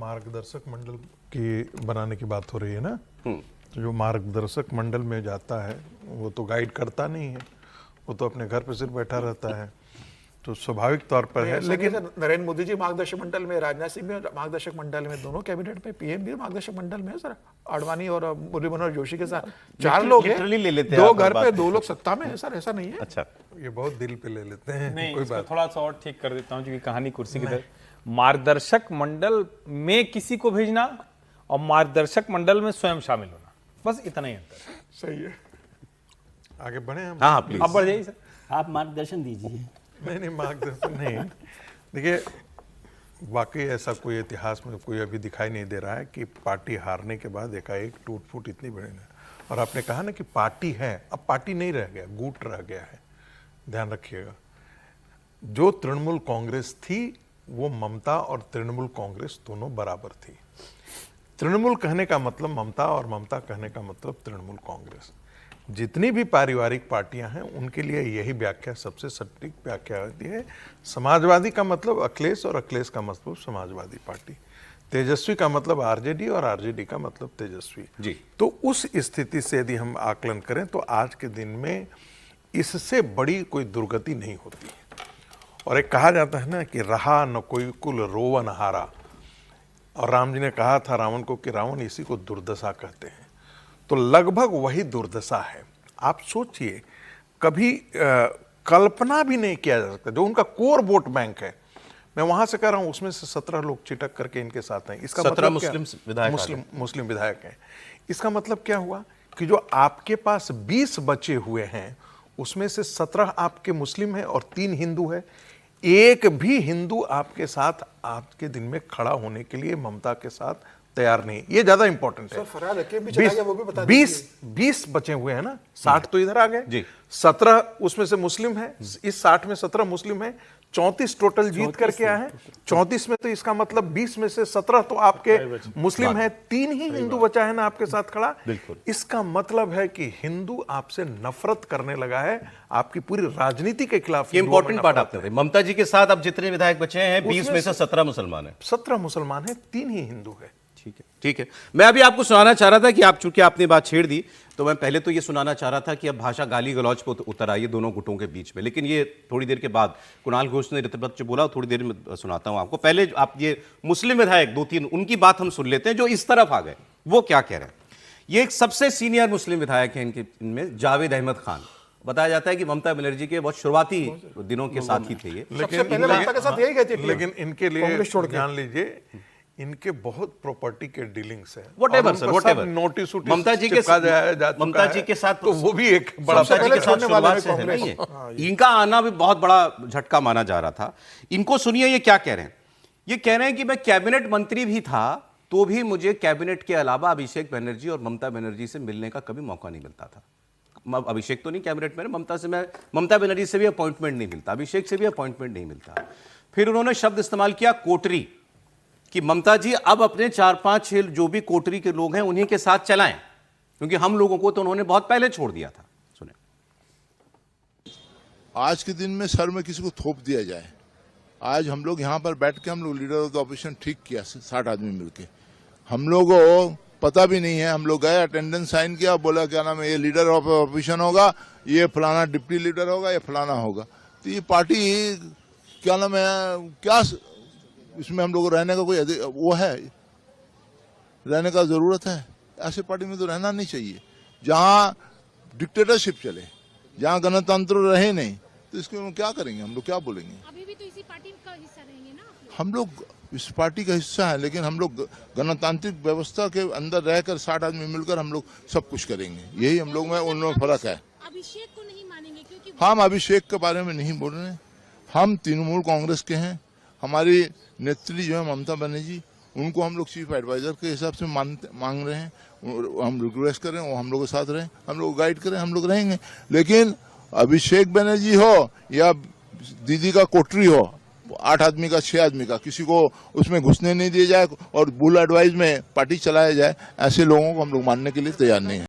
मार्गदर्शक मंडल की बनाने की बात हो रही है ना। तो जो मार्गदर्शक मंडल में जाता है वो तो गाइड करता नहीं है, वो तो अपने घर पे सिर्फ बैठा रहता है, तो स्वाभाविक तौर पर है। लेकिन नरेंद्र मोदी जी मार्गदर्शक मंडल में, राजनाथ सिंह भी मार्गदर्शक मंडल में, दोनों कैबिनेट में, पीएम भी मार्गदर्शक मंडल में है सर, आडवाणी और मुरली मनोहर जोशी के साथ 4 लोग हैं, ले लेते हैं 2 घर पे 2 लोग सत्ता में है सर, ऐसा नहीं है। अच्छा, ये बहुत दिल पे ले लेते हैं। नहीं, कोई इसको बात थोड़ा सा और ठीक कर देता हूँ, क्योंकि कहानी कुर्सी की तरह। मार्गदर्शक मंडल में किसी को भेजना और मार्गदर्शक मंडल में स्वयं शामिल होना, बस इतना ही अंतर है। सही है, आगे बढ़े हम। हाँ प्लीज, अब बढ़ जाइए सर। आप मार्गदर्शन दीजिए। नहीं मार्गदर्शन नहीं। देखिए, वाकई ऐसा कोई इतिहास में कोई अभी दिखाई नहीं दे रहा है कि पार्टी हारने के बाद एकाएक टूट फूट इतनी बड़ी है। और आपने कहा ना कि पार्टी है, अब पार्टी नहीं रह गया, गुट रह गया है। ध्यान रखिएगा, जो तृणमूल कांग्रेस थी वो ममता और तृणमूल कांग्रेस दोनों बराबर थी। तृणमूल कहने का मतलब ममता और ममता कहने का मतलब तृणमूल कांग्रेस। जितनी भी पारिवारिक पार्टियां हैं उनके लिए यही व्याख्या सबसे सटीक व्याख्या होती है। समाजवादी का मतलब अखिलेश और अखिलेश का मतलब समाजवादी पार्टी, तेजस्वी का मतलब आरजेडी और आरजेडी का मतलब तेजस्वी जी। तो उस स्थिति से यदि हम आकलन करें तो आज के दिन में इससे बड़ी कोई दुर्गति नहीं होती। और एक कहा जाता है ना कि रहा न कोई कुल रोवन हारा, और राम जी ने कहा था रावण को कि रावण इसी को दुर्दशा कहते हैं। तो लगभग वही दुर्दशा है। आप सोचिए, कभी कल्पना भी नहीं किया जा सकता, जो उनका कोर वोट बैंक है, मैं वहां से कह रहा हूं, उसमें से 17 लोग चिटक करके इनके साथ हैं। इसका 17 मतलब मुस्लिम विधायक हैं। इसका मतलब क्या हुआ कि जो आपके पास 20 बचे हुए हैं उसमें से 17 आपके मुस्लिम हैं और 3 हिंदू है। एक भी हिंदू आपके साथ आज के दिन में खड़ा होने के लिए ममता के साथ तैयार नहीं। ये ज्यादा इंपॉर्टेंट है। फरहाद हकीम भी चला गया, वो भी बता दीजिए। 20 बचे हुए हैं ना, 60 तो इधर आ गए जी। 17 उसमें से मुस्लिम है, इस 60 में 17 मुस्लिम है, 34 टोटल जीत करके आए हैं। 34 में तो इसका मतलब 20 में से 17 तो आपके मुस्लिम है, 3 ही हिंदू बचा है ना आपके साथ खड़ा। बिल्कुल। इसका मतलब है कि हिंदू आपसे नफरत करने लगा है, आपकी पूरी राजनीति के खिलाफ। ये इंपॉर्टेंट पार्ट आपने बताया। ममता जी के साथ अब जितने विधायक बचे हैं 20 में से 17 मुसलमान हैं। 17 मुसलमान है, 3 ही हिंदू है। ठीक है, ठीक है। मैं अभी आपको सुनाना चाह रहा था कि आप चूंकि आपने बात छेड़ दी, तो मैं पहले तो ये सुनाना चाह रहा था कि अब भाषा गाली गलौज पे उतर आई है दोनों गुटों के बीच में, लेकिन ये थोड़ी देर के बाद कुणाल घोष ने ऋतुपत जो बोला थोड़ी देर में सुनाता हूं आपको। पहले आप ये मुस्लिम विधायक 2-3 उनकी बात हम सुन लेते हैं जो इस तरफ आ गए, वो क्या कह रहे हैं। ये एक सबसे सीनियर मुस्लिम विधायक है इनमें, जावेद अहमद खान। बताया जाता है कि ममता बनर्जी के बहुत शुरुआती दिनों के साथी थे ये। सबसे पहले ममता के साथ यही गए थे, लेकिन इनके लिए जान लीजिए, इनके बहुत प्रॉपर्टी के डीलिंग्स हैं। Whatever sir, whatever। नोटिस ममता जी के साथ तो वो भी एक बड़ा नहीं है। इनका आना भी बहुत बड़ा झटका माना जा रहा था। इनको सुनिए ये क्या कह रहे हैं। ये कह रहे हैं कि मैं कैबिनेट मंत्री भी था तो भी मुझे कैबिनेट के अलावा अभिषेक बनर्जी और ममता बनर्जी से मिलने का कभी मौका नहीं मिलता था। अभिषेक तो नहीं कैबिनेट में, ममता बनर्जी से भी अपॉइंटमेंट नहीं मिलता, अभिषेक से भी अपॉइंटमेंट नहीं मिलता। फिर उन्होंने शब्द इस्तेमाल किया कोटरी, कि ममता जी अब अपने 4-5 जो भी कोटरी के लोग हैं उन्हीं के साथ चलाएं, क्योंकि हम लोगों को तो उन्होंने बहुत पहले छोड़ दिया था। सुने, आज के दिन में सर में किसी को थोप दिया जाए। आज हम लोग यहाँ पर बैठ के हम लोग लीडर ऑफ द ऑपोजिशन ठीक किया 60 आदमी मिलके, हम लोगों को पता भी नहीं है। हम लोग गए, अटेंडेंस साइन किया, बोला क्या नाम है, ये लीडर ऑफ ऑपोजिशन होगा, ये फलाना डिप्टी लीडर होगा, ये फलाना होगा। तो ये पार्टी क्या नाम है, क्या इसमें हम लोग रहने का कोई वो है, रहने का जरूरत है? ऐसे पार्टी में तो रहना नहीं चाहिए जहां डिक्टेटरशिप चले, जहां गणतंत्र रहे नहीं। तो इसके हम क्या करेंगे, हम लोग क्या बोलेंगे? अभी भी तो इसी पार्टी का हिस्सा रहेंगे ना आप लोग? हम लोग इस पार्टी का हिस्सा है, लेकिन हम लोग गणतांत्रिक व्यवस्था के अंदर रहकर 60 आदमी मिलकर हम लोग सब कुछ करेंगे। यही हम लोग में उनमें फर्क है। अभिषेक को नहीं मानेंगे क्योंकि हम अभिषेक के बारे में नहीं बोल रहे। हम तृणमूल कांग्रेस के हैं। हमारी नेत्री जो है ममता बनर्जी, उनको हम लोग चीफ एडवाइजर के हिसाब से मांग रहे हैं। हम रिक्वेस्ट करें वो हम लोग के साथ रहें, हम लोग गाइड करें, हम लोग रहेंगे। लेकिन अभिषेक बनर्जी हो या दीदी का कोटरी हो, 8 आदमी का 6 आदमी का, किसी को उसमें घुसने नहीं दिया जाए और बुल एडवाइस में पार्टी चलाया जाए, ऐसे लोगों को हम लोग मानने के लिए तैयार नहीं है।